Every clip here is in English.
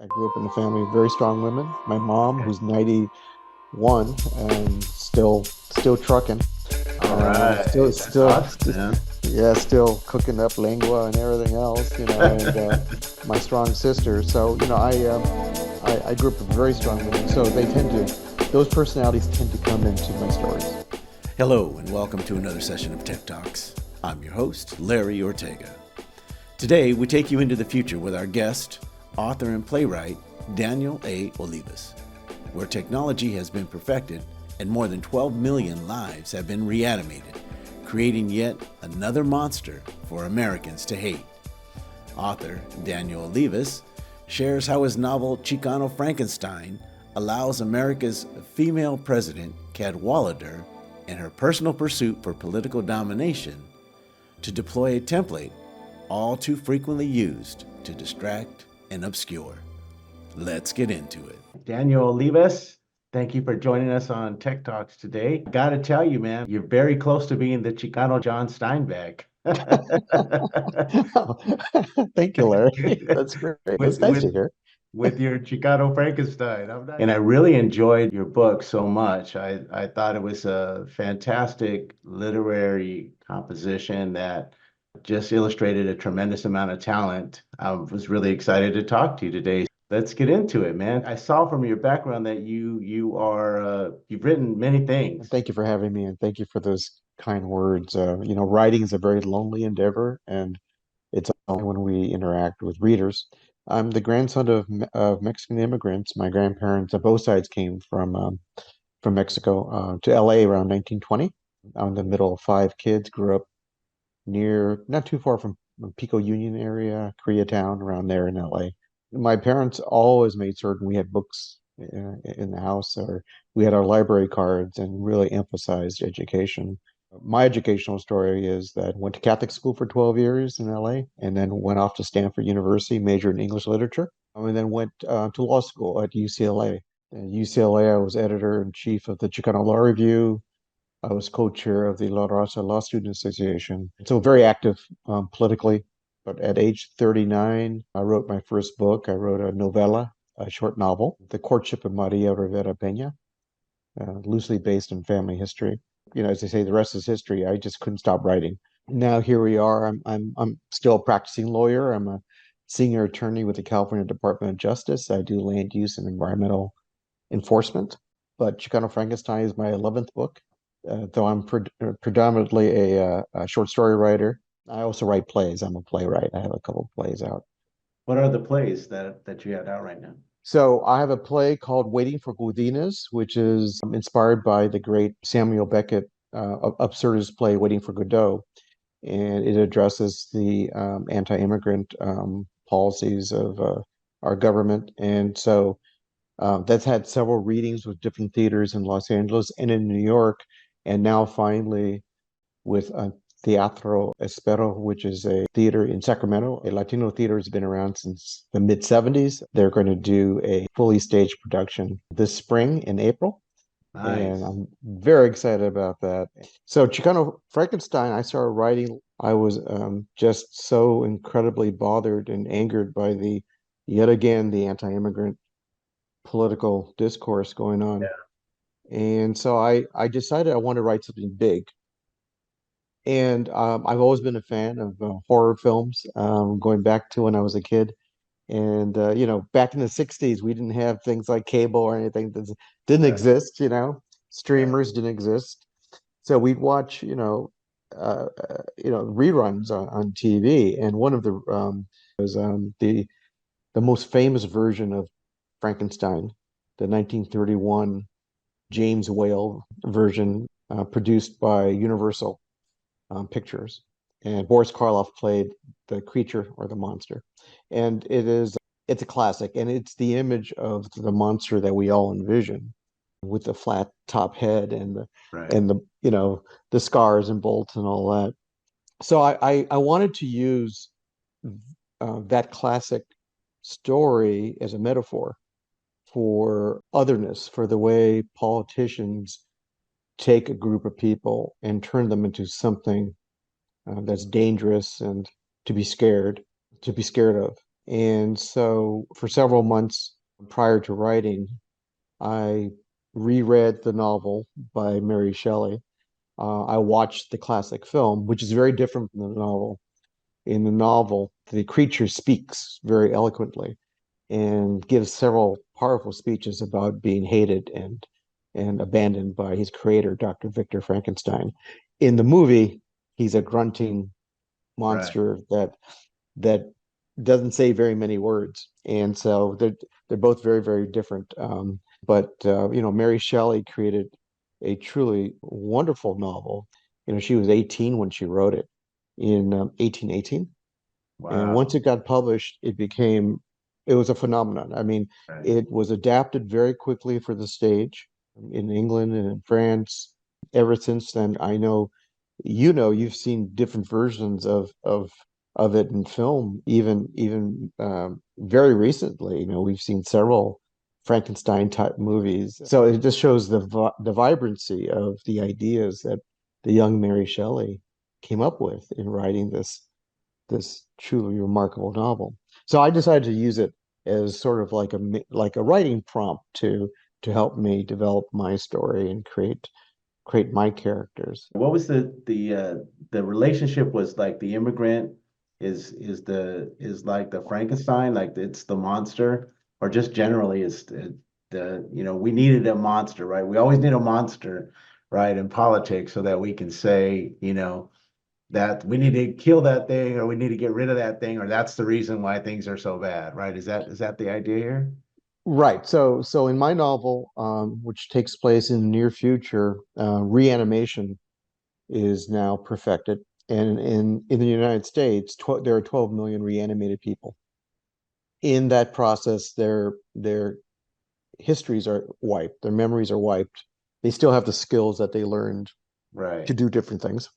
I grew up in a family of very strong women. My mom, Okay. who's 91 and still trucking, All still right. That's still awesome, man. yeah, still cooking up lengua and everything else, and my strong sister. So I grew up with very strong women. So those personalities tend to come into my stories. Hello, and welcome to another session of Tech Talks. I'm your host, Larry Ortega. Today, we take you into the future with our guest, author and playwright, Daniel A. Olivas, where technology has been perfected and more than 12 million lives have been reanimated, creating yet another monster for Americans to hate. Author Daniel Olivas shares how his novel Chicano Frankenstein allows America's female president, Cadwallader, in her personal pursuit for political domination, to deploy a template all too frequently used to distract and obscure. Let's get into it. Daniel Olivas, thank you for joining us on Tech Talks today. Gotta tell you, man, you're very close to being the Chicano John Steinbeck. Thank you, Larry. That's great. with That's nice with to hear. with your Chicano Frankenstein. And I really enjoyed your book so much. I thought it was a fantastic literary composition that just illustrated a tremendous amount of talent. I was really excited to talk to you today. Let's get into it, man. I saw from your background that you've written many things. Thank you for having me, and thank you for those kind words. Writing is a very lonely endeavor, and it's only when we interact with readers. I'm the grandson of Mexican immigrants. My grandparents on both sides came from Mexico to LA around 1920. I'm in the middle of five kids, grew up not too far from Pico Union area, Koreatown, around there in LA. My parents always made certain we had books in the house, or we had our library cards, and really emphasized education. My educational story is that I went to Catholic school for 12 years in LA, and then went off to Stanford University, majored in English literature, and then went to law school at UCLA. At UCLA, I was editor-in-chief of the Chicano Law Review. I was co-chair of the La Raza Law Student Association. So very active politically. But at age 39, I wrote my first book. I wrote a novella, a short novel, The Courtship of Maria Rivera Peña, loosely based on family history. As they say, the rest is history. I just couldn't stop writing. Now here we are. I'm still a practicing lawyer. I'm a senior attorney with the California Department of Justice. I do land use and environmental enforcement. But Chicano Frankenstein is my 11th book, though I'm predominantly a short story writer. I also write plays. I'm a playwright. I have a couple of plays out. What are the plays that you have out right now? So I have a play called Waiting for Godines, which is inspired by the great Samuel Beckett absurdist play Waiting for Godot. And it addresses the anti-immigrant policies of our government. And so that's had several readings with different theaters in Los Angeles and in New York. And now finally with Teatro Espero, which is a theater in Sacramento. A Latino theater has been around since the mid 70s. They're going to do a fully staged production this spring in April. And Nice. I'm very excited about that. So, Chicano Frankenstein, I started writing. I was just so incredibly bothered and angered by yet again, the anti-immigrant political discourse going on. And so I decided I want to write something big. And I've always been a fan of horror films, going back to when I was a kid. And back in the 60s, we didn't have things like cable or anything that didn't Right. exist, Right. streamers didn't exist. So we'd watch, reruns on TV. And one of the was the most famous version of Frankenstein, the 1931 James Whale version, produced by Universal Pictures. And Boris Karloff played the creature or the monster. And it's a classic, and it's the image of the monster that we all envision, with the flat top head and Right. the scars and bolts and all that. So I wanted to use that classic story as a metaphor for otherness, for the way politicians take a group of people and turn them into something that's dangerous and to be scared of. And so for several months prior to writing, I reread the novel by Mary Shelley. I watched the classic film, which is very different from the novel. In the novel, the creature speaks very eloquently and gives several powerful speeches about being hated and abandoned by his creator, Dr. Victor Frankenstein. In the movie, he's a grunting Right. monster that doesn't say very many words, and so they're both very very different. But Mary Shelley created a truly wonderful novel. She was 18 when she wrote it in 1818, and once Wow. it got published, it was a phenomenon. I mean, Right. it was adapted very quickly for the stage in England and in France. Ever since then, I know, you've seen different versions of it in film, even very recently. We've seen several Frankenstein type movies. So it just shows the vibrancy of the ideas that the young Mary Shelley came up with in writing this truly remarkable novel. So I decided to use it as sort of like a writing prompt to help me develop my story and create my characters. What was the relationship was like the immigrant is like the Frankenstein, like it's the monster, or just generally is we needed a monster, right? We always need a monster, right, in politics so that we can say, that we need to kill that thing or we need to get rid of that thing, or that's the reason why things are so bad, right? Is that the idea here? Right. So in my novel, which takes place in the near future, reanimation is now perfected. And in the United States, there are 12 million reanimated people. In that process, their histories are wiped, their memories are wiped. They still have the skills that they learned to Right. do different things.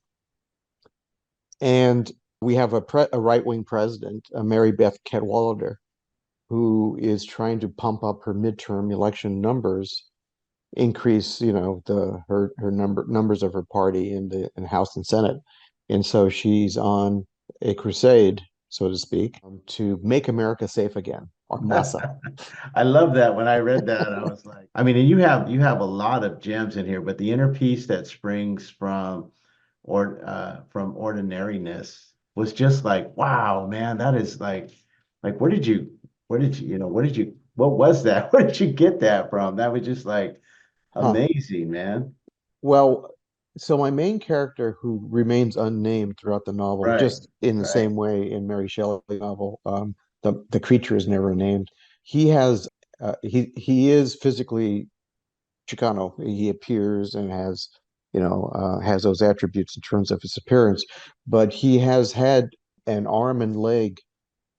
And we have a right-wing president, Mary Beth Cadwallader, who is trying to pump up her midterm election numbers, increase, her numbers of her party in the House and Senate. And so she's on a crusade, so to speak, to make America safe again, or massa. I love that. When I read that, I was like, I mean, and you have a lot of gems in here, but the inner peace that springs from ordinariness was just like, wow, man, that is like what was that? Where did you get that from? That was just like Huh. amazing, man. Well, so my main character, who remains unnamed throughout the novel, Right, just in the right, same way in Mary Shelley's novel, the creature is never named. He has he is physically Chicano. He appears and has those attributes in terms of his appearance, but he has had an arm and leg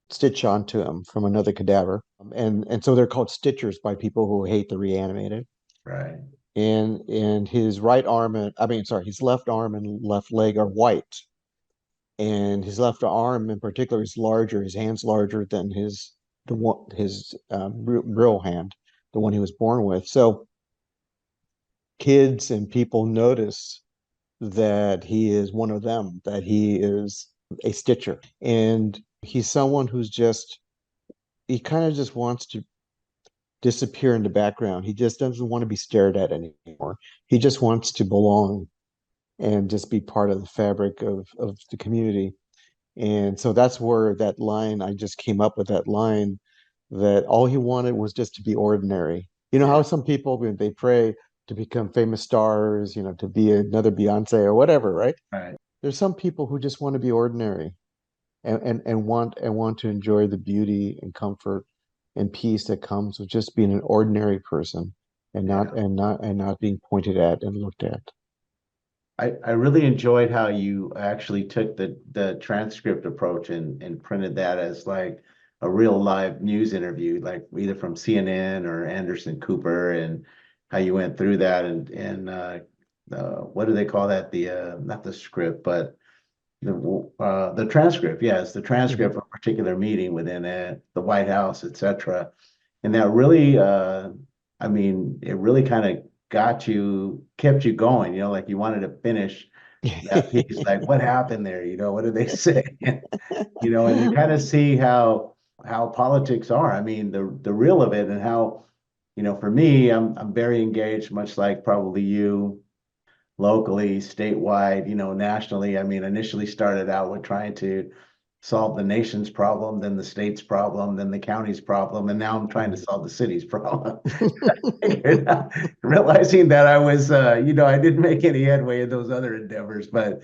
stitched onto him from another cadaver, and so they're called stitchers by people who hate the reanimated. right. And his right arm and I mean, sorry, his left arm and left leg are white, and his left arm in particular is larger. His hand's larger than his real hand, the one he was born with. So kids and people notice that he is one of them, that he is a stitcher. And he's someone he kind of just wants to disappear in the background. He just doesn't want to be stared at anymore. He just wants to belong and just be part of the fabric of the community. And so that's where that line, I just came up with that line, that all he wanted was just to be ordinary. You know Yeah, how some people, when they pray to become famous stars, to be another Beyonce or whatever, right? right. There's some people who just want to be ordinary and want to enjoy the beauty and comfort and peace that comes with just being an ordinary person Yeah. and not being pointed at and looked at. I really enjoyed how you actually took the transcript approach and printed that as like a real live news interview, like either from CNN or Anderson Cooper, and how you went through that and what do they call that? The not the script, but the transcript. Yes, the transcript Mhm. of a particular meeting within the White House, etc. And that really, I mean, it really kind of kept you going, like you wanted to finish that piece. Like, what happened there? What did they say? And you kind of see how how politics are. I mean, the real of it, and how, for me, I'm very engaged, much like probably you, locally, statewide, nationally. I mean, initially started out with trying to solve the nation's problem, then the state's problem, then the county's problem, and now I'm trying to solve the city's problem. Realizing that I was, I didn't make any headway in those other endeavors, but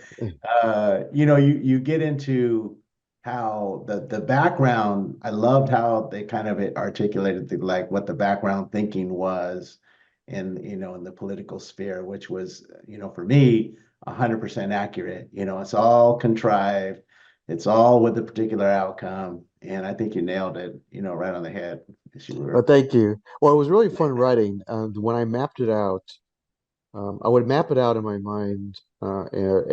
you get into how the background. I loved how they kind of articulated like what the background thinking was in the political sphere, which was, for me, 100% accurate. It's all contrived, it's all with a particular outcome, and I think you nailed it, right on the head as you Well, were. thank you. Well, it was really fun writing. When I mapped it out, I would map it out in my mind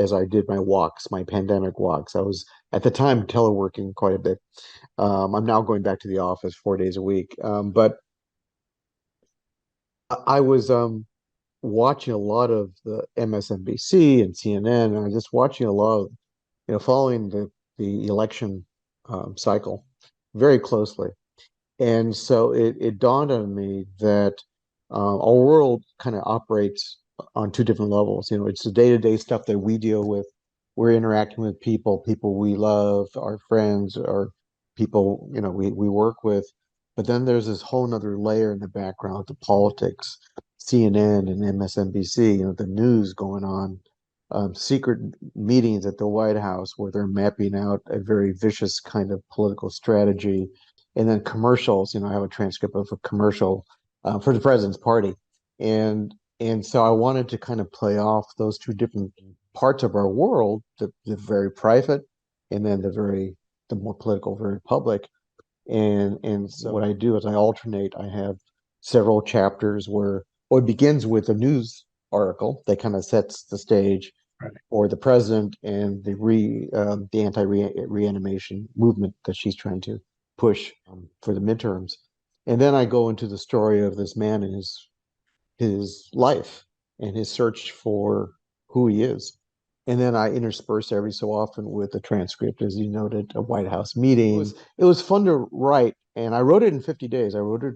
as I did my walks, my pandemic walks. I was at the time teleworking quite a bit. I'm now going back to the office 4 days a week. But I was watching a lot of the MSNBC and CNN, and I was just watching a lot of, following the election cycle very closely. And so it dawned on me that our world kind of operates on two different levels. It's the day-to-day stuff that we deal with. We're interacting with people we love, our friends, or people, we work with. But then there's this whole nother layer in the background, the politics, CNN and MSNBC, the news going on, secret meetings at the White House where they're mapping out a very vicious kind of political strategy, and then commercials. I have a transcript of a commercial for the president's party, and so I wanted to kind of play off those two different parts of our world, the very private, and then the more political, very public. And so what I do is I alternate. I have several chapters where, well, it begins with a news article that kind of sets the stage Right. for the president and the anti-reanimation movement that she's trying to push for the midterms. And then I go into the story of this man and his life and his search for who he is. And then I intersperse every so often with a transcript, as you noted, a White House meeting. It was fun to write, and I wrote it in 50 days. I wrote it.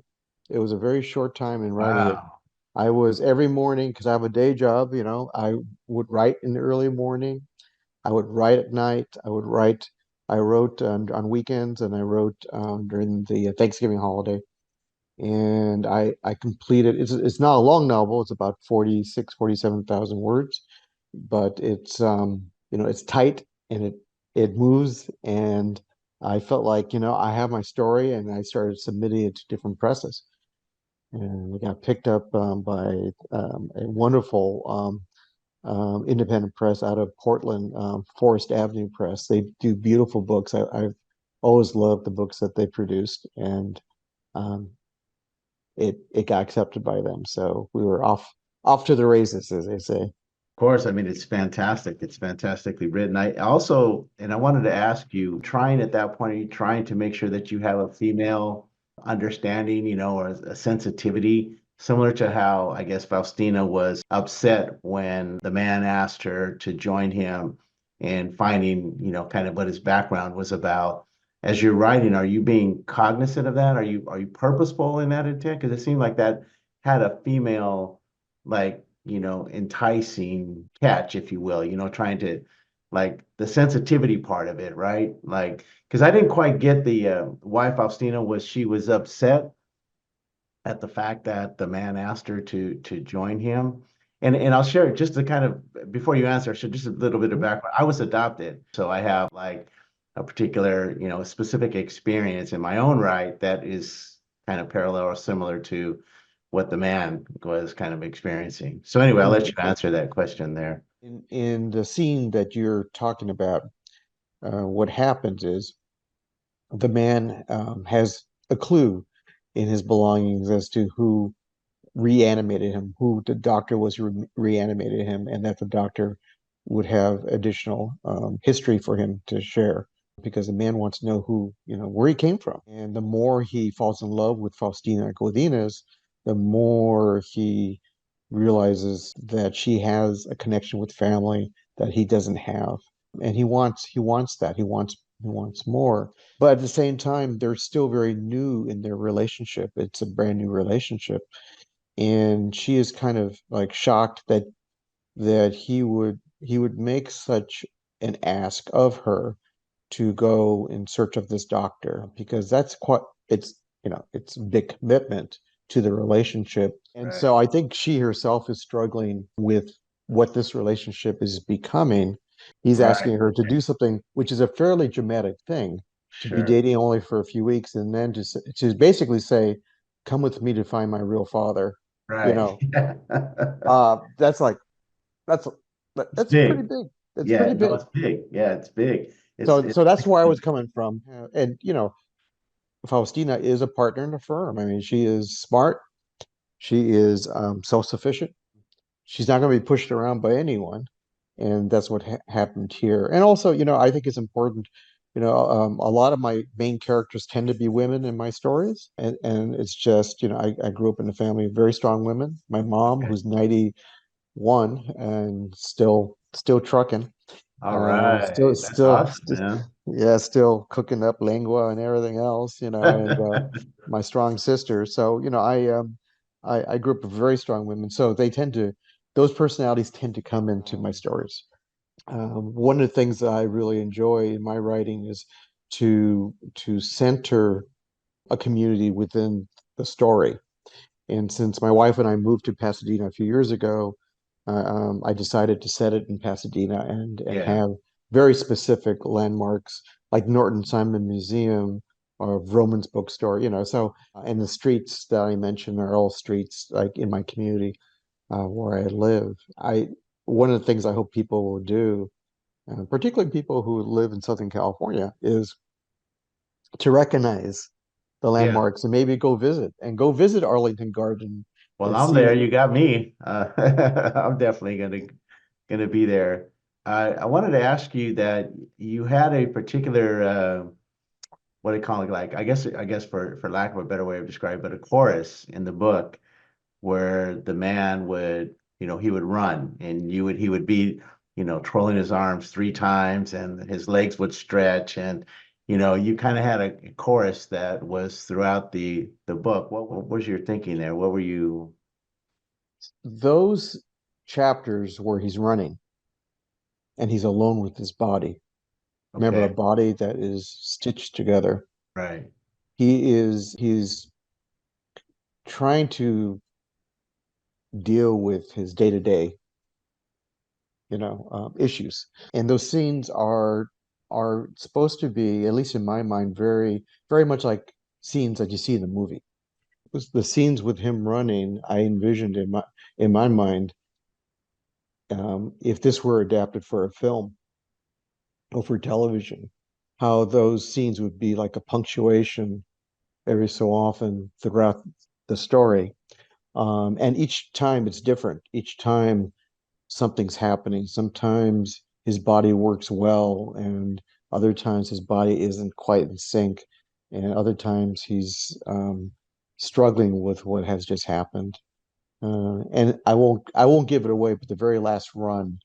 It was a very short time in writing it. Wow. I was every morning, because I have a day job, I would write in the early morning. I would write at night. I wrote on weekends, and I wrote during the Thanksgiving holiday. And I completed, it's not a long novel. It's about 47,000 words, but it's tight, and it moves. And I felt like, I have my story, and I started submitting it to different presses. And it got picked up by a wonderful independent press out of Portland, Forest Avenue Press. They do beautiful books. I've always loved the books that they produced, and um, it got accepted by them. So we were off to the races, as they say. Of course, I mean, it's fantastic. It's fantastically written. I also, and I wanted to ask you, trying at that point, are you trying to make sure that you have a female understanding, or a sensitivity, similar to how I guess Faustina was upset when the man asked her to join him, and finding, kind of what his background was about. As you're writing, are you being cognizant of that? Are you purposeful in that intent? Because it seemed like that had a female, like, enticing catch, if you will, trying to, like, the sensitivity part of it, right? Like, because I didn't quite get the why Faustina was upset at the fact that the man asked her to join him. And I'll share just to kind of, before you answer, so just a little bit of background. I was adopted, so I have like a particular, specific experience in my own right that is kind of parallel or similar to what the man was kind of experiencing. So anyway, I'll let you answer that question there. In the scene that you're talking about, what happens is the man has a clue in his belongings as to who reanimated him, who the doctor was reanimated him, and that the doctor would have additional history for him to share, because the man wants to know where he came from. And the more he falls in love with Faustina Godinez, the more he realizes that she has a connection with family that he doesn't have. And he wants that. He wants He wants more. But at the same time, they're still very new in their relationship. It's a brand new relationship. And she is kind of like shocked that he would make such an ask of her to go in search of this doctor, because that's quite it's a big commitment to the relationship. And so Right. I think she herself is struggling with what this relationship is becoming. He's Right. asking her to do something which is a fairly dramatic thing, to be Sure. dating only for a few weeks and then to basically say, come with me to find my real father. you Right. know that's like that's It's that's pretty big. big. It's Yeah, pretty no, big. it's big. Yeah, it's big. So that's where I was coming from. And Faustina is a partner in the firm. I mean, she is smart. She is self-sufficient. She's not going to be pushed around by anyone, and that's what happened here. And also, I think it's important. A lot of my main characters tend to be women in my stories, and it's just, I grew up in a family of very strong women. My mom, okay. who's 91 and still trucking. All Still, right. That's still, awesome, st man. yeah, still cooking up lingua and everything else, and my strong sister. So, I grew up with very strong women. So those personalities tend to come into my stories. One of the things that I really enjoy in my writing is to center a community within the story. And since my wife and I moved to Pasadena a few years ago, I decided to set it in Pasadena and Yeah. have very specific landmarks like Norton Simon Museum or Vroman's bookstore, So, and the streets that I mentioned are all streets like in my community where I live. One of the things I hope people will do, particularly people who live in Southern California, is to recognize the Yeah. landmarks and maybe go visit Arlington Garden Well, and I'm there. see. You got me. I'm definitely gonna be there. I wanted to ask you that you had a particular what do you call it? Like I guess for lack of a better way of describing, but a chorus in the book where the man would, he would run and he would be, twirling his arms 3 times and his legs would stretch and you kind of had a chorus that was throughout the book. What was your thinking there? What were you? Those chapters where he's running and he's alone with his body. Remember, a Okay, body that is stitched together. right. He's trying to deal with his day-to-day, issues. And those scenes are supposed to be, at least in my mind, very, very much like scenes that you see in the movie. The scenes with him running, I envisioned in my mind, if this were adapted for a film or for television, how those scenes would be like a punctuation every so often throughout the story. And each time it's different. Each time something's happening. Sometimes his body works well, and other times his body isn't quite in sync, and other times he's struggling with what has just happened. And I won't give it away, but the very last run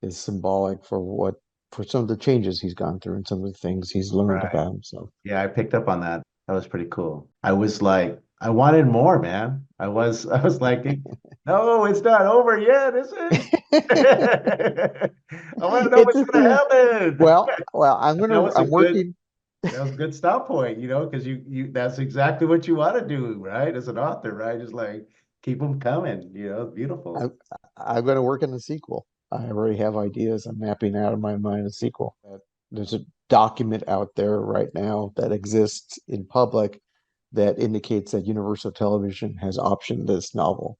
is symbolic for some of the changes he's gone through and some of the things he's learned Right. about himself. Yeah, I picked up on that. That was pretty cool. I was like, I wanted more, man. I was like, no, it's not over yet, is it? I want to know It's what's a gonna thing. happen. Well, That was a I'm good working. that was a good stop point, because you that's exactly what you want to do, right? As an author, right? Just like keep them coming, I, beautiful. I'm going to work on the sequel. I already have ideas. I'm mapping out in my mind a sequel. There's a document out there right now that exists in public that indicates that Universal Television has optioned this novel.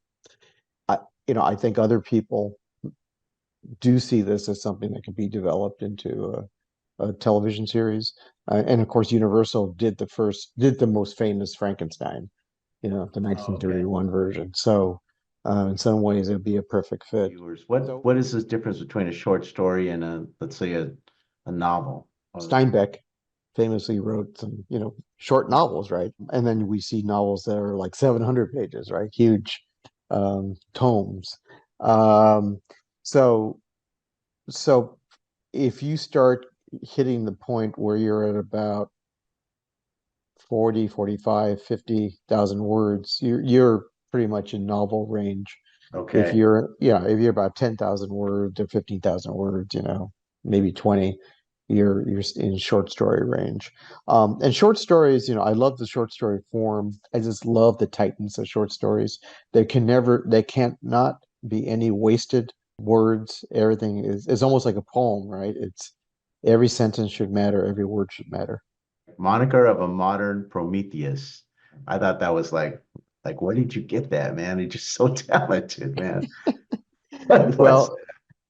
I, I think other people do see this as something that could be developed into a television series. And of course, Universal did the most famous Frankenstein, the Oh, okay. 1931 version. So, in some ways, it'd be a perfect fit. Viewers. What is this difference between a short story and let's say a novel? Steinbeck famously wrote some, short novels, right? And then we see novels that are like 700 pages, right? Huge tomes. Um, so, so if you start hitting the point where you're at about 40, 45, 50,000 words, you're pretty much in novel range. If Okay. you're, yeah, if you're about 10,000 words or 15,000 words, maybe 20, you're in short story range. And short stories, I love the short story form. I just love the tightness of short stories. They can't not be any wasted words. Everything is almost like a poem, right? It's every sentence should matter, every word should matter. Moniker of a modern Prometheus. I thought that was like, where did you get that, man? You're just so talented, man. What was Well,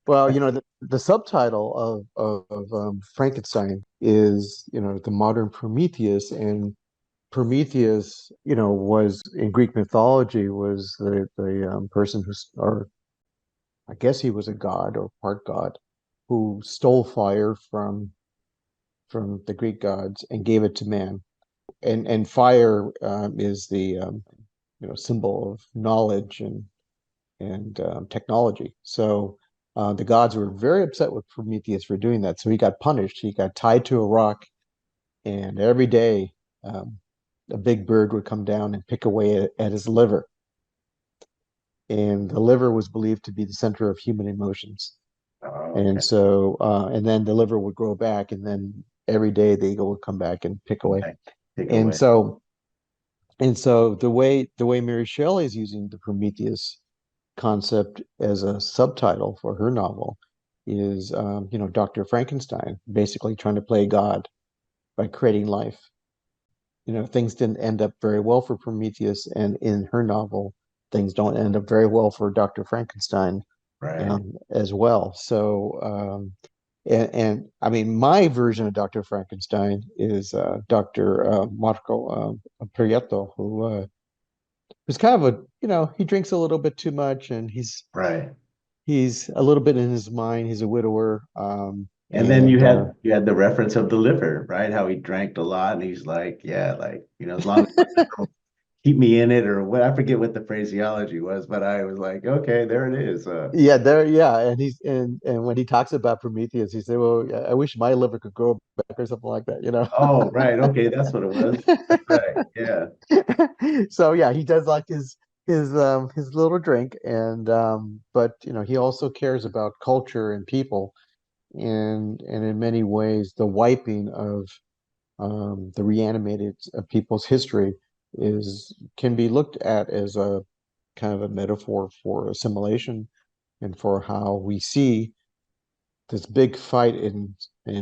well, the subtitle of Frankenstein is, the modern Prometheus, and Prometheus, was in Greek mythology was the person or I guess he was a god or part god, who stole fire from the Greek gods and gave it to man. And fire is the symbol of knowledge and technology. So the gods were very upset with Prometheus for doing that. So he got punished. He got tied to a rock, and every day um, a big bird would come down and pick away at his liver. And the liver was believed to be the center of human emotions. And okay. so, and then the liver would grow back, and then every day the eagle would come back and pick away. Okay. Take it And away. so, and so the way Mary Shelley is using the Prometheus concept as a subtitle for her novel is, Dr. Frankenstein basically trying to play God by creating life. Things didn't end up very well for Prometheus, and in her novel, things don't end up very well for Dr. Frankenstein Right. as well. So, and I mean, my version of Dr. Frankenstein is Dr. Marco Prieto, who's kind of he drinks a little bit too much, and Right. he's a little bit in his mind. He's a widower, And then you and had the reference of the liver, right? How he drank a lot and he's like, yeah, like, as long as my liver keep me in it or what I forget what the phraseology was, but I was like, okay, there it is. yeah, and and when he talks about Prometheus, he said, "Well, I wish my liver could grow back," or something like that. Oh, right. Okay, that's what it was. That's right. Yeah. So yeah, he does like his little drink, and but he also cares about culture and people, and in many ways the wiping of the reanimated people's history is can be looked at as a kind of a metaphor for assimilation and for how we see this big fight in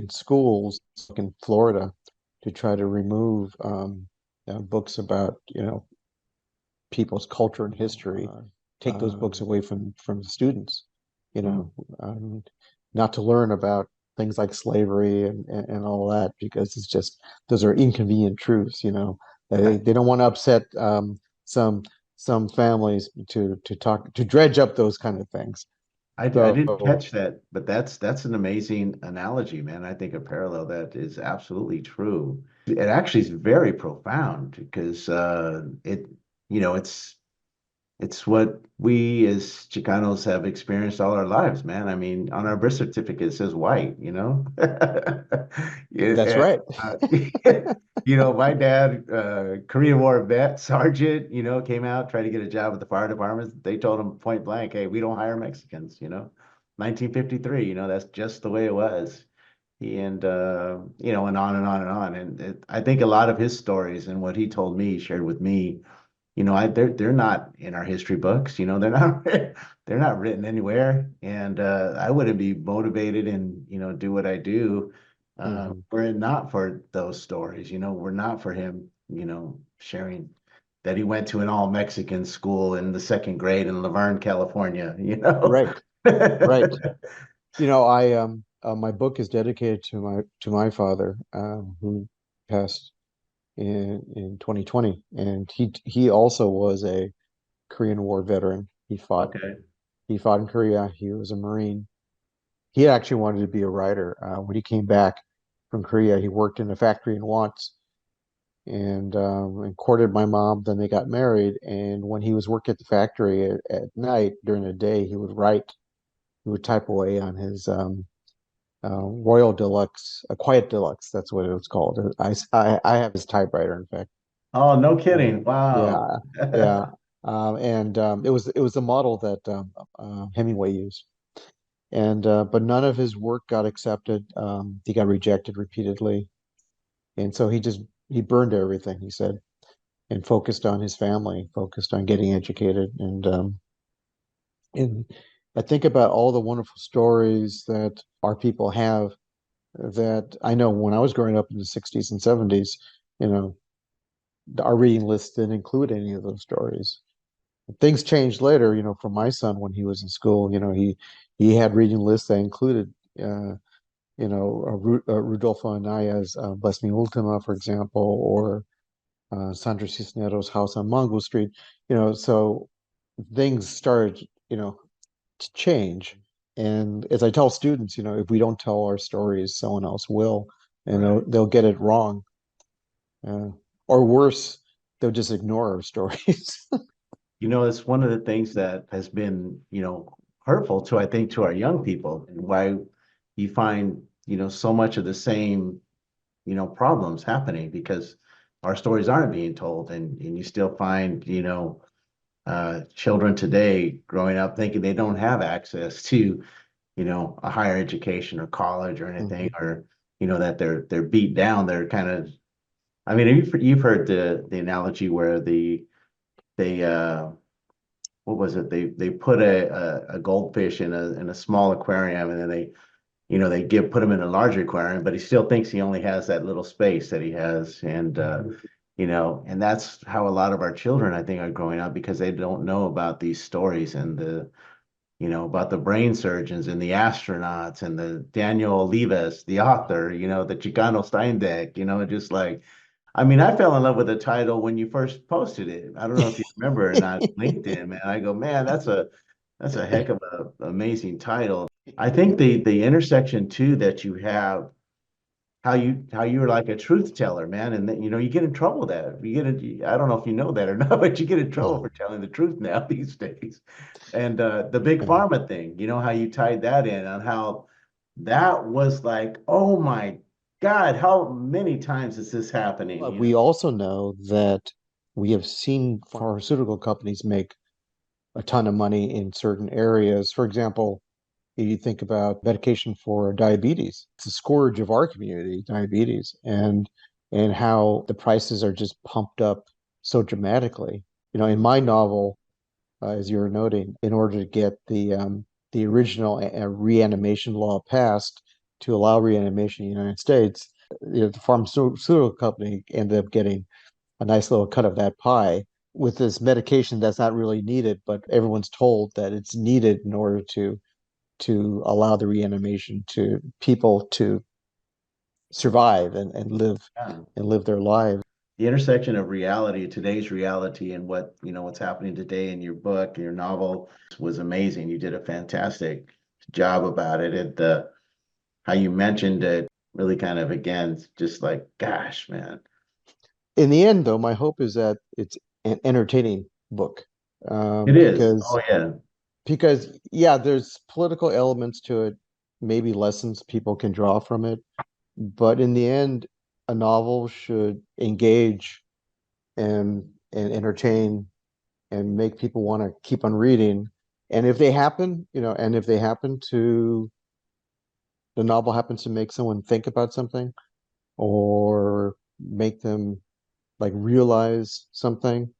schools like in Florida to try to remove books about people's culture and history, take those books away from the students, you Mm. know, um, not to learn about things like slavery and all that, because it's just those are inconvenient truths. They don't want to upset some some families to dredge up those kind of things. I didn't So catch that, but that's an amazing analogy, man. I think a parallel that is absolutely true. It actually is very profound because it's what we as Chicanos have experienced all our lives, man. I mean, on our birth certificate it says white. that's Yeah, right. my dad, Korean War vet, sergeant, came out, tried to get a job with the fire department. They told him point blank, hey, we don't hire Mexicans. 1953, that's just the way it was. And on and on and on. And I think a lot of his stories and what he told me, shared with me, they're not in our history books. They're not they're not written anywhere. And I wouldn't be motivated and do what I do Mhm. were it not for those stories. Were not for him, sharing that he went to an all Mexican school in the second grade in Laverne, California. Right, right. I my book is dedicated to my father, who passed in 2020, and he also was a Korean War veteran. Okay. He fought in Korea. He was a Marine. He actually wanted to be a writer. When he came back from Korea, he worked in a factory in Watts and courted my mom. Then they got married, and when he was working at the factory at night during the day, he would type away on Royal Deluxe, a Quiet Deluxe. That's what it was called. I have his typewriter, in fact. Oh, no Uh, kidding. Wow. yeah, yeah. And it was a model that Hemingway used. And but none of his work got accepted. He got rejected repeatedly, and so he burned everything, he said, and focused on his family, focused on getting educated, and I think about all the wonderful stories that our people have that I know when I was growing up in the 60s and 70s, you know, our reading list didn't include any of those stories. Things changed later, for my son when he was in school, he had reading lists that included Rudolfo Anaya's Bless Me Ultima, for example, or Sandra Cisneros' House on Mongo Street, so things started, to change. And as I tell students, if we don't tell our stories, someone else will, and Right. they'll get it wrong. Uh, or worse, they'll just ignore our stories. It's one of the things that has been, hurtful to, I think, to our young people, and why you find, so much of the same, problems happening because our stories aren't being told. And you still find, children today growing up thinking they don't have access to, a higher education or college or anything, Mhm. or, that they're beat down. They're kind of, I mean, you've heard the analogy where they what was it? They put a goldfish in a small aquarium, and then they put him in a larger aquarium, but he still thinks he only has that little space that he has. And and that's how a lot of our children, I think, are growing up, because they don't know about these stories, and about the brain surgeons and the astronauts and the Daniel Olivas, the author, the Chicano Steinbeck, just like, I mean, I fell in love with the title when you first posted it. I don't know if you remember or not, LinkedIn, man. I go, man, that's a heck of a amazing title. I think the intersection too that you have, how you're like a truth teller, man, and then, you get in trouble with that. I don't know if you know that or not, but you get in trouble for Oh, telling the truth now these days. And the big yeah. pharma thing, how you tied that in, on how that was like, oh my God, how many times is this happening? But we also know that we have seen pharmaceutical companies make a ton of money in certain areas. For example, if you think about medication for diabetes, it's a scourge of our community, diabetes, and how the prices are just pumped up so dramatically. In my novel, as you were noting, in order to get the original reanimation law passed to allow reanimation in the United States, the pharmaceutical company ended up getting a nice little cut of that pie with this medication that's not really needed, but everyone's told that it's needed in order to allow the reanimation to people to survive Yeah. and live their lives. The intersection of reality, today's reality, and what's happening today in your book, your novel, was amazing. You did a fantastic job about it. And how you mentioned it really kind of, again, just like, gosh, man. In the end, though, my hope is that it's an entertaining book, It is. Oh because yeah. yeah, there's political elements to it, maybe lessons people can draw from it, but in the end, a novel should engage and entertain and make people want to keep on reading. And if they happen, and if they happen to the novel happens to make someone think about something or make them like realize something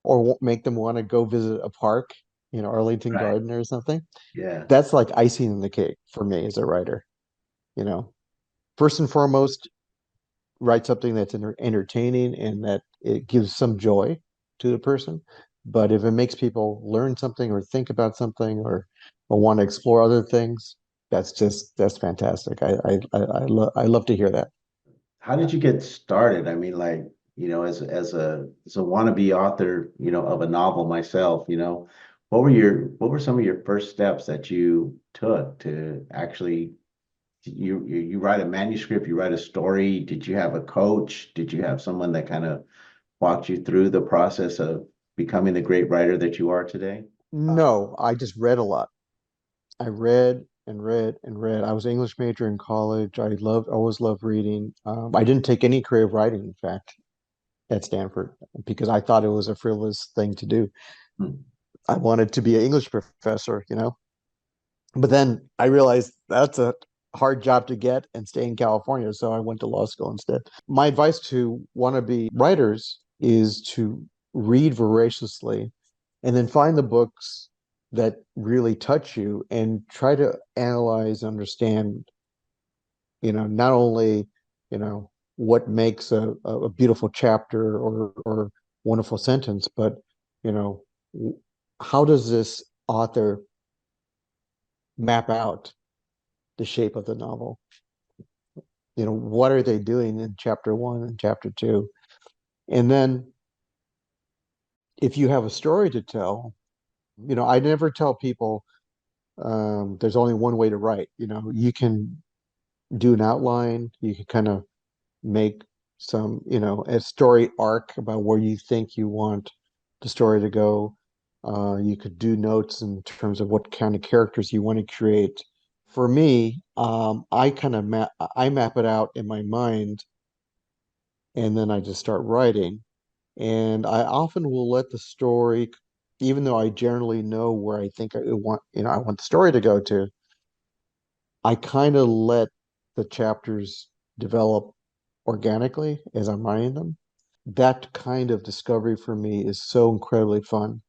or make them want to go visit a park, Arlington Right. Garden or something, Yeah. that's like icing in the cake for me as a writer. You know, first and foremost, write something that's entertaining and that it gives some joy to the person. But if it makes people learn something or think about something or want to explore other things, that's fantastic. I love to hear that. How did you get started? I mean, like, as a wannabe author, of a novel myself, what were some of your first steps that you took to actually, you write a manuscript, you write a story? Did you have a coach? Did you have someone that kind of walked you through the process of becoming the great writer that you are today? No, I just read a lot. I read and read and read. I was an English major in college. Always loved reading. I didn't take any creative writing, in fact, at Stanford because I thought it was a frivolous thing to do. Hmm. I wanted to be an English professor, you know. But then I realized that's a hard job to get and stay in California, so I went to law school instead. My advice to wannabe writers is to read voraciously and then find the books that really touch you and try to analyze, understand, not only, what makes a beautiful chapter or wonderful sentence, but, you know, how does this author map out the shape of the novel? What are they doing in chapter one and chapter two? And then if you have a story to tell, I never tell people there's only one way to write. You can do an outline, you can kind of make some, a story arc about where you think you want the story to go. You could do notes in terms of what kind of characters you want to create. For me, I map it out in my mind, and then I just start writing. And I often will let the story, even though I generally know where I think I want the story to go to, I kind of let the chapters develop organically as I'm writing them. That kind of discovery for me is so incredibly fun,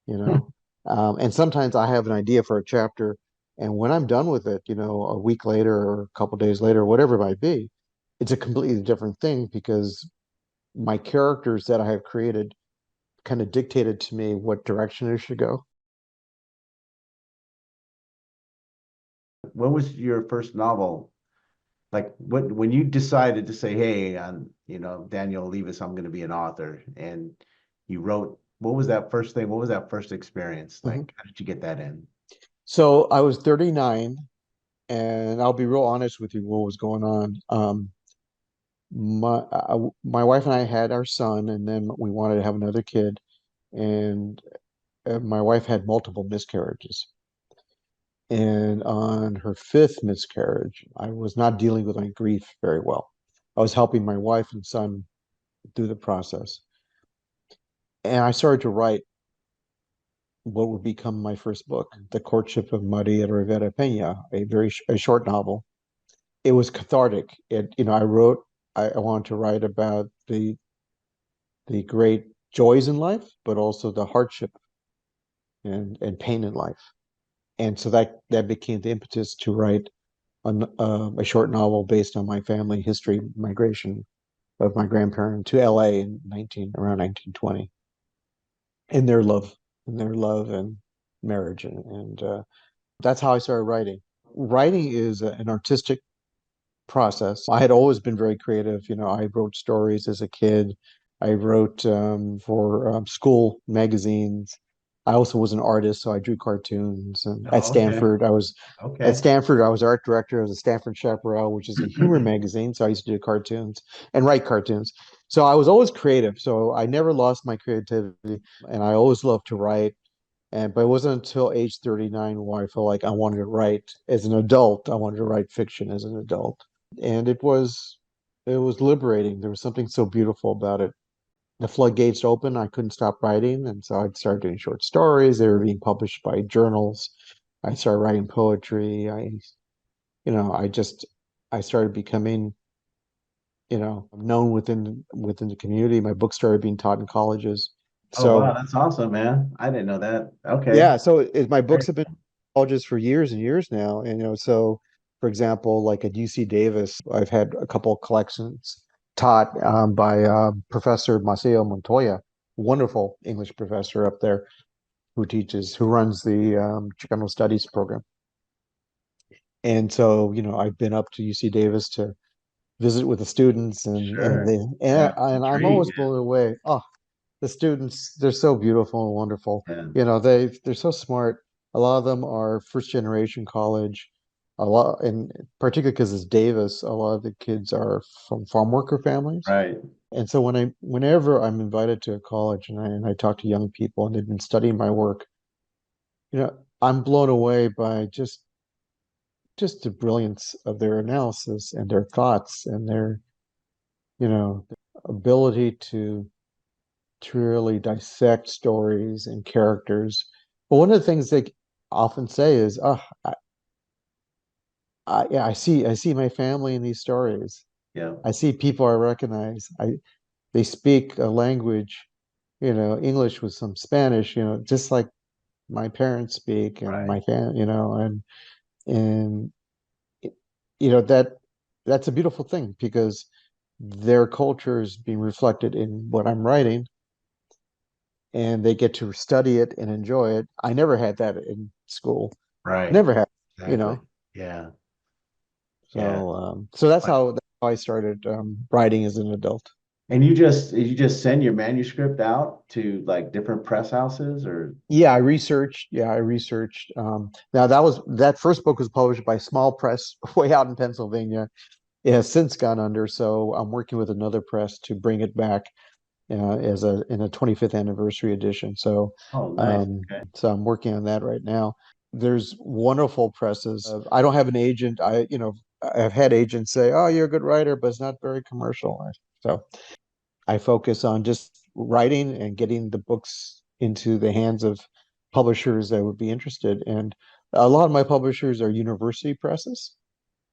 you know. And sometimes I have an idea for a chapter, and when I'm done with it, a week later or a couple days later, whatever it might be, it's a completely different thing because my characters that I have created kind of dictated to me what direction it should go. What was your first novel? Like when you decided to say, "Hey, I'm, Daniel Olivas, I'm going to be an author," and you wrote, what was that first thing? What was that first experience? Mm-hmm. Like, how did you get that in? So I was 39, and I'll be real honest with you what was going on. My wife and I had our son, and then we wanted to have another kid, and my wife had multiple miscarriages. And on her fifth miscarriage, I was not dealing with my grief very well. I was helping my wife and son through the process. And I started to write what would become my first book, The Courtship of Maria Rivera Peña, a short novel. It was cathartic. I wanted to write about the great joys in life, but also the hardship and pain in life. And so that became the impetus to write a short novel based on my family history migration of my grandparents to LA in around 1920, and their love and marriage, and that's how I started writing. Writing is an artistic process. I had always been very creative. I wrote stories as a kid. I wrote for school magazines. I also was an artist, so I drew cartoons. And at Oh, okay. Stanford, Okay. I was art director of the Stanford Chaparral, which is a humor magazine. So I used to do cartoons and write cartoons. So I was always creative. So I never lost my creativity, and I always loved to write. But it wasn't until age 39 where I felt like I wanted to write as an adult. I wanted to write fiction as an adult. And it was liberating. There was something so beautiful about it. The floodgates opened. I couldn't stop writing, and so I'd start doing short stories. They were being published by journals. I started writing poetry. I started becoming, known within the community. My books started being taught in colleges. Oh, wow, So that's awesome, man. I didn't know that. Okay. yeah, so my Very books have been cool. colleges for years and years now. And so for example, like at UC Davis, I've had a couple of collections taught by Professor Maceo Montoya, wonderful English professor up there who runs the Chicano Studies program. And so, I've been up to UC Davis to visit with the students, and and Sure. they Yeah. and I'm Intrigued. always blown away. Oh, the students, they're so beautiful and wonderful. Yeah. They're so smart. A lot of them are first generation college. A lot, and particularly because it's Davis, a lot of the kids are from farm worker families. Right. And so whenever I'm invited to a college and I talk to young people and they've been studying my work, I'm blown away by just just the brilliance of their analysis and their thoughts and their, their ability to really dissect stories and characters. But one of the things they often say is, "Oh, yeah, I see my family in these stories. Yeah. I see people I recognize. They speak a language, English with some Spanish, just like my parents speak and Right. my and that's a beautiful thing because their culture is being reflected in what I'm writing, and they get to study it and enjoy it. I never had that in school. Right. Never had, you Exactly. know. Yeah. Yeah. So that's how I started writing as an adult. And you just send your manuscript out to like different press houses or Yeah, I researched. Yeah, I researched. Now that first book was published by small press way out in Pennsylvania. It has since gone under, so I'm working with another press to bring it back as in a 25th anniversary edition. So, oh nice. um, Okay. so I'm working on that right now. There's wonderful presses. I don't have an agent. I've had agents say, "Oh, you're a good writer, but it's not very commercial." So I focus on just writing and getting the books into the hands of publishers that would be interested. And a lot of my publishers are university presses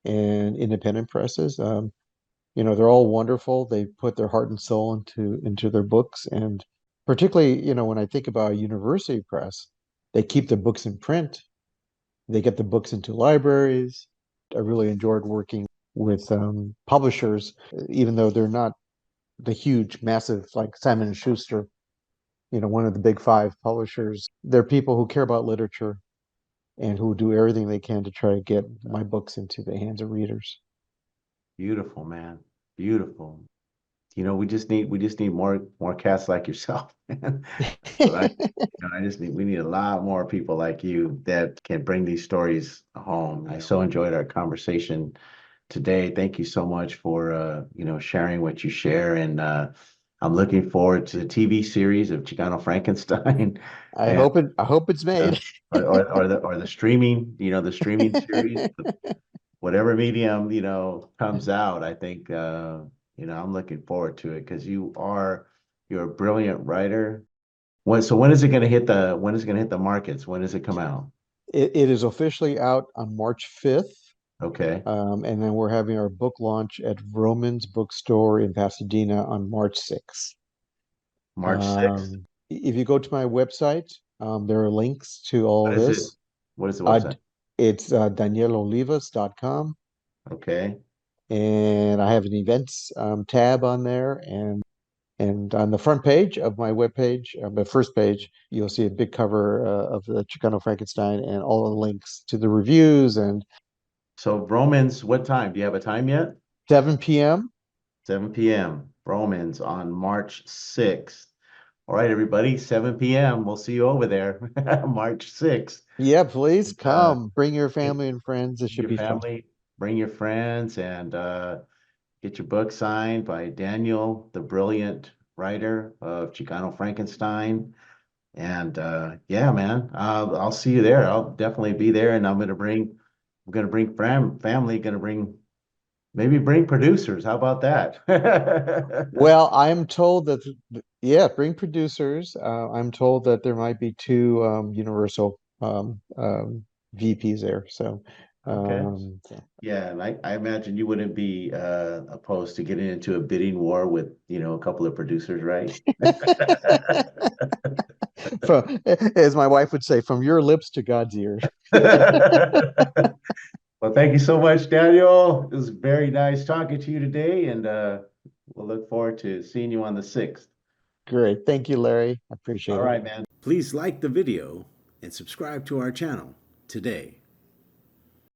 and independent presses. They're all wonderful. They put their heart and soul into their books, and particularly, when I think about a university press, they keep the books in print. They get the books into libraries. I really enjoyed working with publishers, even though they're not the huge, massive like Simon and Schuster, one of the big five publishers. They're people who care about literature and who do everything they can to try to get my books into the hands of readers. Beautiful, man. Beautiful. We just need more cats like yourself, man. So we need a lot more people like you that can bring these stories home. I so enjoyed our conversation today. Thank you so much for sharing what you share, and I'm looking forward to the TV series of Chicano Frankenstein I and hope it's uh, made. or the streaming, the streaming series, whatever medium, comes out. I think I'm looking forward to it because you're a brilliant writer. When is it going to hit the markets? When does it come out? It is officially out on March 5th. Okay. And then we're having our book launch at Vroman's Bookstore in Pasadena on March 6th. March 6th. If you go to my website, there are links to all What is it? this. What is the website? It's danielolivas.com. Okay. And I have an events tab on there. And on the front page of my webpage, the first page, you'll see a big cover of the Chicano Frankenstein and all the links to the reviews and So Romans, what time? Do you have a time yet? 7 p.m. 7 p.m. Romans on March 6th. All right, everybody, 7 p.m. We'll see you over there, March 6th. Yeah, please Uh, come. Bring your bring family and friends. It should your be fun. family, bring your friends, and get your book signed by Daniel, the brilliant writer of Chicano Frankenstein. And yeah, man, I'll see you there. I'll definitely be there, and I'm gonna bring family, maybe bring producers. How about that? Well, I'm told that, yeah, bring producers. I'm told that there might be two Universal VPs there. So, Okay. um, Yeah, and I imagine you wouldn't be opposed to getting into a bidding war with, a couple of producers, right? as my wife would say, from your lips to God's ears. Well, thank you so much, Daniel. It was very nice talking to you today, and we'll look forward to seeing you on the 6th. Great. Thank you, Larry. I appreciate All it. right, man. Please like the video and subscribe to our channel today.